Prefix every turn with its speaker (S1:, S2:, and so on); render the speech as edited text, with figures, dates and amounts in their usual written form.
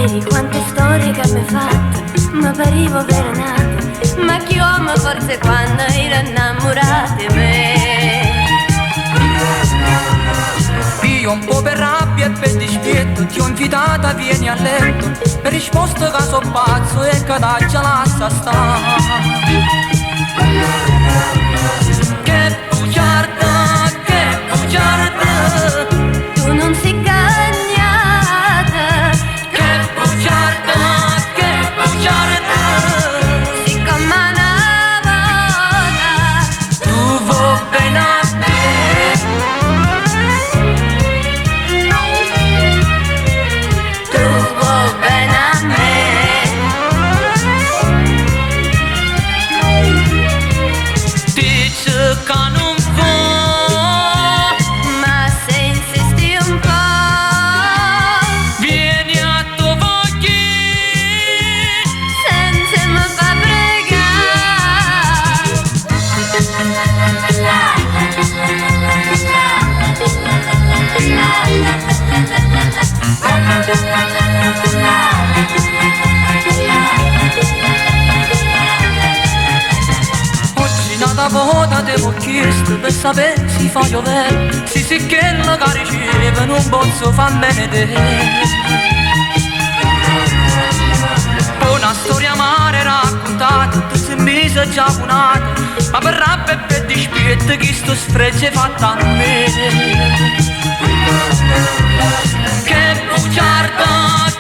S1: vedi quante storie che mi hai fatto, ma parivo vera nata, ma chi uomo forse quando era innamorato di me.
S2: Io un po' per rabbia e per dispietto ti ho invitata, vieni a letto, per risposta che so pazzo e che da già lascia stare. Che bugiarda,
S1: tu non sei cagnata.
S2: che bugiarda,
S1: Sei come una volta.
S2: tu vuoi bene a me,
S1: Tu vuoi bene a me.
S2: dice che non vuoi,
S1: Ma se insisti un po',
S2: vieni a tuo voglio.
S1: senza mi fa
S2: Oggi nata volta te l'ho chiesto per sapere se fa giovere, sì che la che riceve non posso far bene te. Una storia amare raccontata, tu sei mise già punata, ma per rabbia e per dispietto chi sto sfregio è fatta a me. Che bugiarda,